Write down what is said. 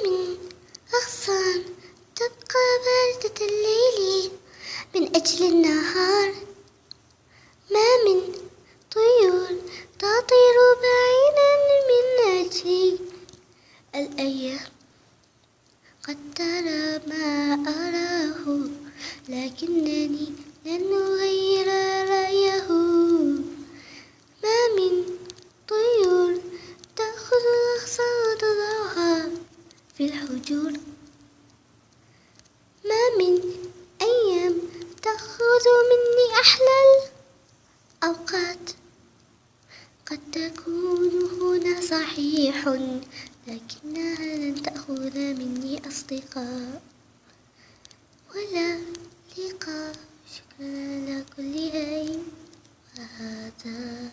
من أغصان تبقى باردة الليل من أجل النهار، ما من طيور تطير بعيدا من أجل الأيام. قد ترى ما أراه لكنني لن أغير رأيه، ما من طيور تأخذ الأغصان وتضعها في الحجور، ما من أيام تأخذ مني أحلى الأوقات. قد تكون هنا صحيح لكنها لن تأخذ مني أصدقاء ولا لقاء. شكرا على كل هين وهذا.